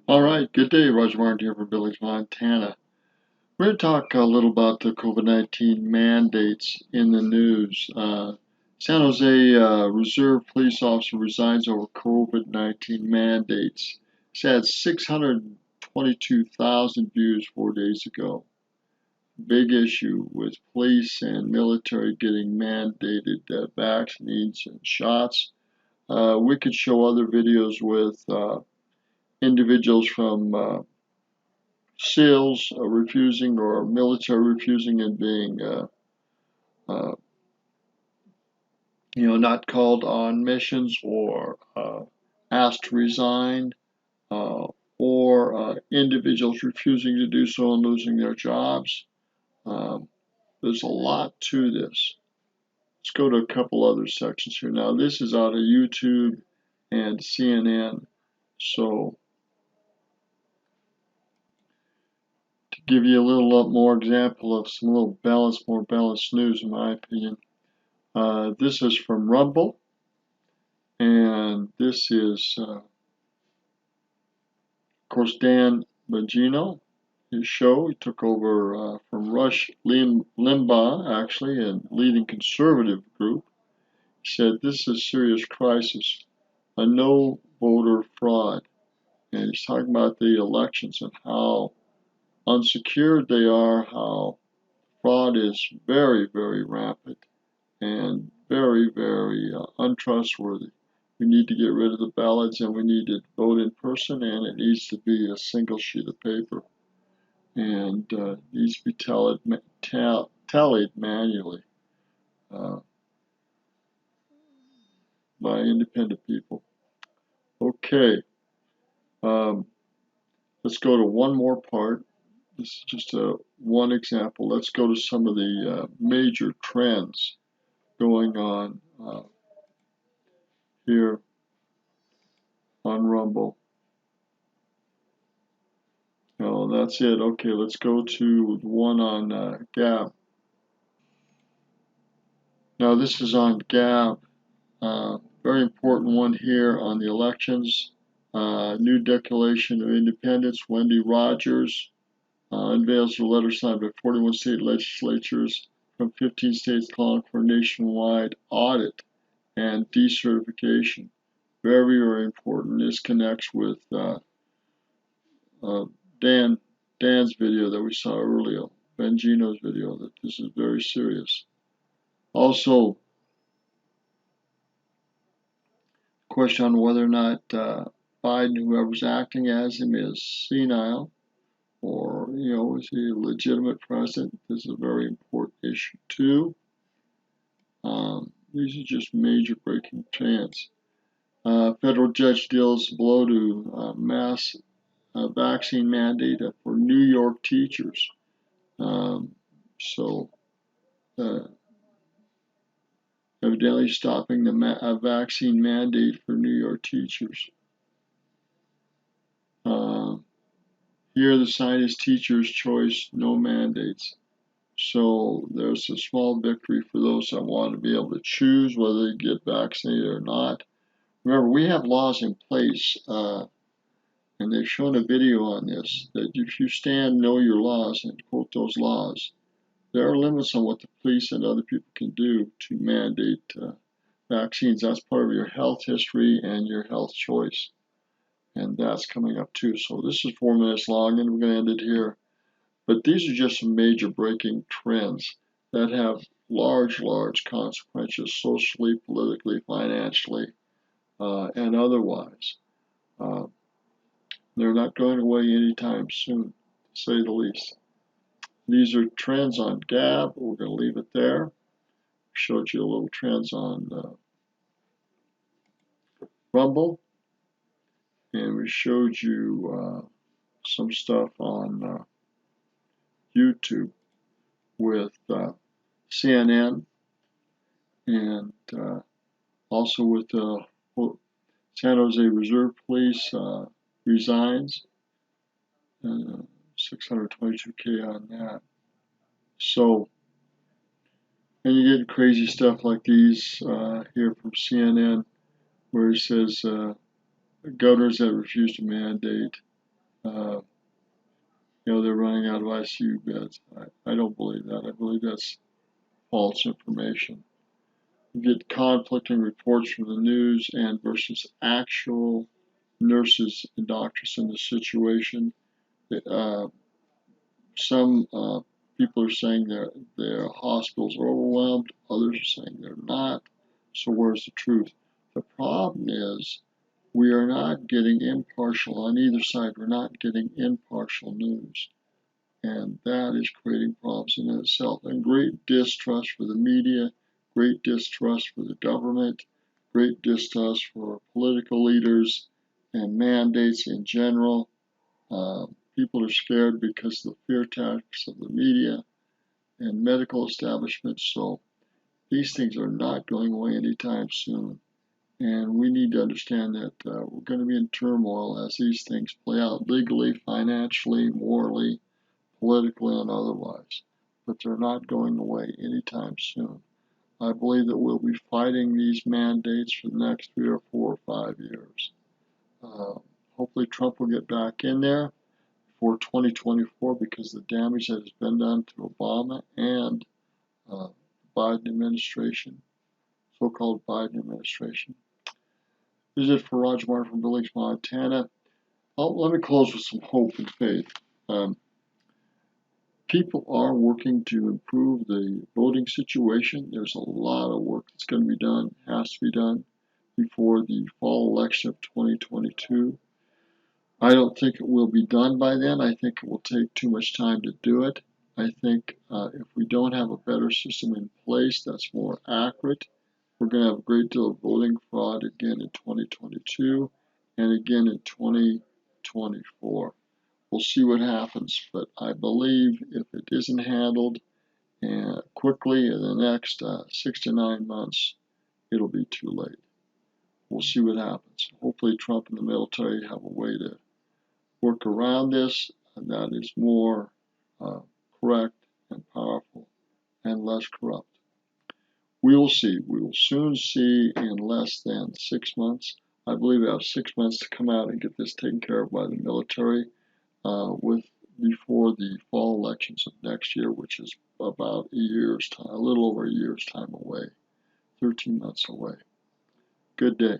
All right, good day. Roger Martin here from Billings, Montana. We're going to talk a little about the COVID-19 mandates in the news. San Jose Reserve police officer resigns over COVID-19 mandates. It's had 622,000 views 4 days ago. Big issue with police and military getting mandated vaccines and shots. We could show other videos with individuals from SEALs refusing or military refusing and being, uh, not called on missions or asked to resign, uh, or individuals refusing to do so and losing their jobs. There's a lot to this. Let's go to a couple other sections here. Now, this is out of YouTube and CNN. So, to give you a little more example of some more balanced news, in my opinion. This is from Rumble, and this is, of course, Dan Bongino, his show. He took over from Rush Limbaugh, actually, a leading conservative group. He said, this is a serious crisis, a no voter fraud. And he's talking about the elections and how unsecured they are, how fraud is very, very rampant and very, very untrustworthy. We need to get rid of the ballots and we need to vote in person, and it needs to be a single sheet of paper and needs to be tallied manually by independent people. Okay, let's go to one more part. This is just one example. Let's go to some of the major trends going on here on Rumble. Oh, that's it. Okay, let's go to the one on Gab. Now, this is on Gab. Very important one here on the elections. New Declaration of Independence. Wendy Rogers unveils a letter signed by 41 state legislatures from 15 states calling for a nationwide audit and decertification. Very, very important. This connects with Dan's video that we saw earlier, Bongino's video, that this is very serious. Also, question on whether or not Biden, whoever's acting as him, is senile or, is he a legitimate president? This is a very important issue too. These are just major breaking trends. Federal judge deals blow to mass vaccine mandate for New York teachers. Evidently stopping the vaccine mandate for New York teachers. Here, the sign is teacher's choice, no mandates. So there's a small victory for those that want to be able to choose whether they get vaccinated or not. Remember, we have laws in place, and they've shown a video on this, that if you know your laws and quote those laws, there are limits on what the police and other people can do to mandate vaccines. That's part of your health history and your health choice. And that's coming up too. So this is 4 minutes long, and we're going to end it here. But these are just some major breaking trends that have large consequences socially, politically, financially, and otherwise. They're not going away anytime soon, to say the least. These are trends on Gab. We're going to leave it there. Showed you a little trends on Rumble. And we showed you some stuff on YouTube with CNN and also with San Jose Reserve Police resigns, 622K on that. So, and you get crazy stuff like these here from CNN, where it says governors that refuse to mandate Uh, they're running out of ICU beds. I don't believe that. I believe that's false information. You get conflicting reports from the news and versus actual nurses and doctors in the situation. Uh, some people are saying their hospitals are overwhelmed. Others are saying they're not. So where's the truth? The problem is we are not getting impartial on either side. We're not getting impartial news. And that is creating problems in itself. And great distrust for the media, great distrust for the government, great distrust for political leaders and mandates in general. People are scared because of the fear tactics of the media and medical establishments. So these things are not going away anytime soon. And we need to understand that we're going to be in turmoil as these things play out legally, financially, morally, politically, and otherwise. But they're not going away anytime soon. I believe that we'll be fighting these mandates for the next 3 or 4 or 5 years. Hopefully Trump will get back in there for 2024 because the damage that has been done to Obama and uh, Biden administration, so-called Biden administration. This is it for Roger Martin from Billings, Montana. Let me close with some hope and faith. Um, People are working to improve the voting situation. There's a lot of work that's going to be done, has to be done before the fall election of 2022. I don't think it will be done by then. I think it will take too much time to do it. I think if we don't have a better system in place that's more accurate, we're going to have a great deal of voting fraud again in 2022 and again in 2024. We'll see what happens, but I believe if it isn't handled quickly in the next 6 to 9 months, it'll be too late. We'll see what happens. Hopefully Trump and the military have a way to work around this, and that is more correct and powerful and less corrupt. We will see. We will soon see in less than 6 months. I believe we have 6 months to come out and get this taken care of by the military with before the fall elections of next year, which is about a year's time, a little over a year's time away, 13 months away. Good day.